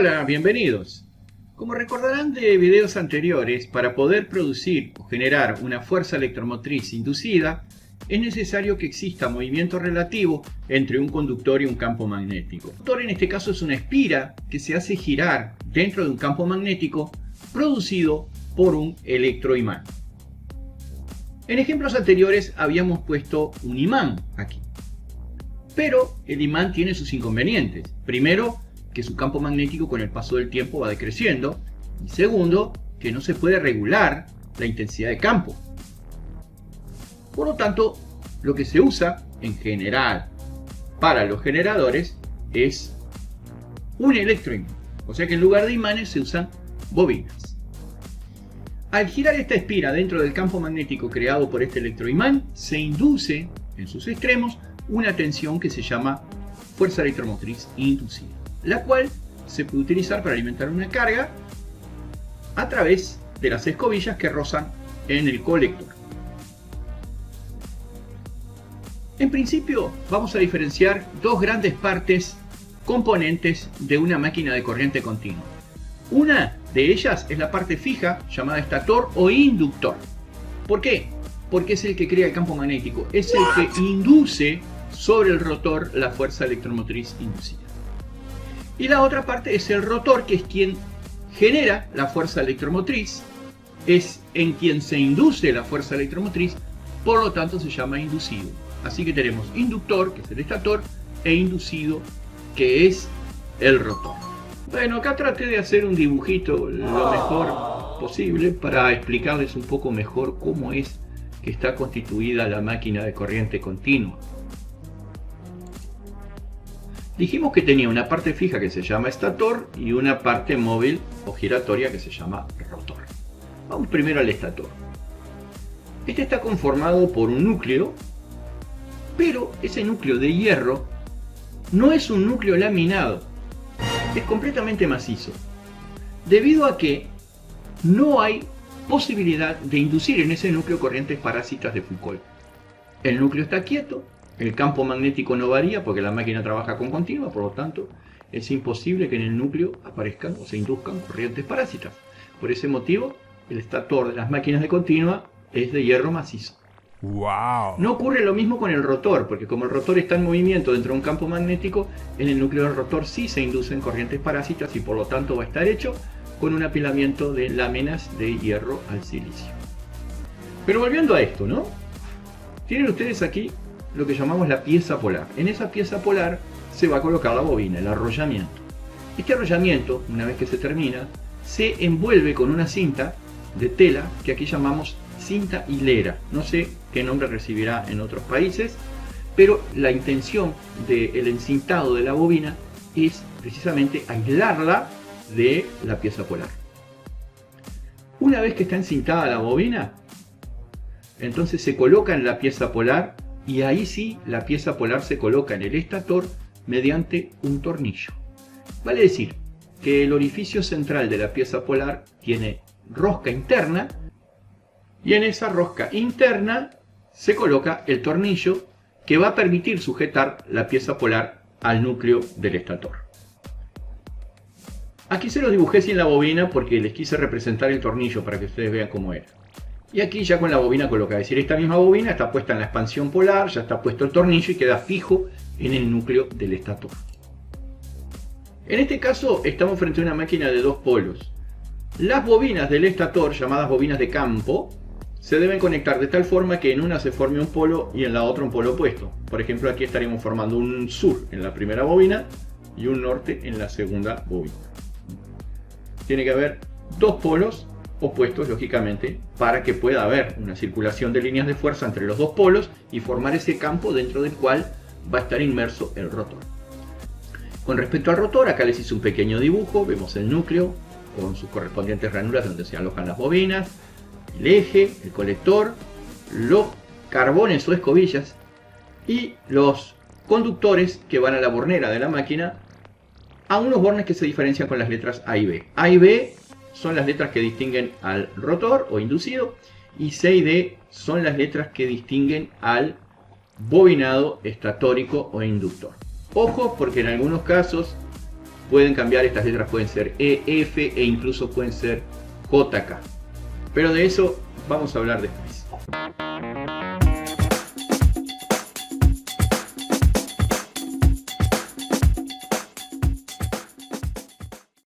Hola, bienvenidos. Como recordarán de videos anteriores, para poder producir o generar una fuerza electromotriz inducida, es necesario que exista movimiento relativo entre un conductor y un campo magnético. El conductor en este caso es una espira que se hace girar dentro de un campo magnético producido por un electroimán. En ejemplos anteriores habíamos puesto un imán aquí. Pero el imán tiene sus inconvenientes. Primero, que su campo magnético con el paso del tiempo va decreciendo. Y segundo, que no se puede regular la intensidad de campo. Por lo tanto, lo que se usa en general para los generadores es un electroimán. O sea que en lugar de imanes se usan bobinas. Al girar esta espira dentro del campo magnético creado por este electroimán, se induce en sus extremos una tensión que se llama fuerza electromotriz inducida, la cual se puede utilizar para alimentar una carga a través de las escobillas que rozan en el colector. En principio vamos a diferenciar dos grandes partes componentes de una máquina de corriente continua. Una de ellas es la parte fija llamada estator o inductor. ¿Por qué? Porque es el que crea el campo magnético, es el que induce sobre el rotor la fuerza electromotriz inducida. Y la otra parte es el rotor, que es quien genera la fuerza electromotriz, es en quien se induce la fuerza electromotriz, por lo tanto se llama inducido. Así que tenemos inductor, que es el estator, e inducido, que es el rotor. Bueno, acá traté de hacer un dibujito lo mejor posible para explicarles un poco mejor cómo es que está constituida la máquina de corriente continua. Dijimos que tenía una parte fija que se llama estator y una parte móvil o giratoria que se llama rotor. Vamos primero al estator. Este está conformado por un núcleo, pero ese núcleo de hierro no es un núcleo laminado, es completamente macizo, debido a que no hay posibilidad de inducir en ese núcleo corrientes parásitas de Foucault. El núcleo está quieto, el campo magnético no varía porque la máquina trabaja con continua, por lo tanto es imposible que en el núcleo aparezcan o se induzcan corrientes parásitas. Por ese motivo, el estator de las máquinas de continua es de hierro macizo. ¡Wow! No ocurre lo mismo con el rotor, porque como el rotor está en movimiento dentro de un campo magnético, en el núcleo del rotor sí se inducen corrientes parásitas y por lo tanto va a estar hecho con un apilamiento de láminas de hierro al silicio. Pero volviendo a esto, ¿no? Tienen ustedes aquí lo que llamamos la pieza polar. En esa pieza polar se va a colocar la bobina, el arrollamiento. Este arrollamiento, una vez que se termina, se envuelve con una cinta de tela que aquí llamamos cinta hilera. No sé qué nombre recibirá en otros países, pero la intención del encintado de la bobina es precisamente aislarla de la pieza polar. Una vez que está encintada la bobina, entonces se coloca en la pieza polar y ahí sí la pieza polar se coloca en el estator mediante un tornillo. Vale decir que el orificio central de la pieza polar tiene rosca interna y en esa rosca interna se coloca el tornillo que va a permitir sujetar la pieza polar al núcleo del estator. Aquí se los dibujé sin la bobina porque les quise representar el tornillo para que ustedes vean cómo era. Y aquí ya con la bobina colocada, es decir, esta misma bobina está puesta en la expansión polar, ya está puesto el tornillo y queda fijo en el núcleo del estator. En este caso estamos frente a una máquina de dos polos. Las bobinas del estator, llamadas bobinas de campo, se deben conectar de tal forma que en una se forme un polo y en la otra un polo opuesto. Por ejemplo, aquí estaríamos formando un sur en la primera bobina y un norte en la segunda bobina. Tiene que haber dos polos opuestos, lógicamente, para que pueda haber una circulación de líneas de fuerza entre los dos polos y formar ese campo dentro del cual va a estar inmerso el rotor. Con respecto al rotor, acá les hice un pequeño dibujo. Vemos el núcleo con sus correspondientes ranuras donde se alojan las bobinas, el eje, el colector, los carbones o escobillas y los conductores que van a la bornera de la máquina, a unos bornes que se diferencian con las letras A y B. A y B son las letras que distinguen al rotor o inducido y C y D son las letras que distinguen al bobinado estatórico o inductor. Ojo, porque en algunos casos pueden cambiar estas letras, pueden ser E, F e incluso pueden ser JK. Pero de eso vamos a hablar después.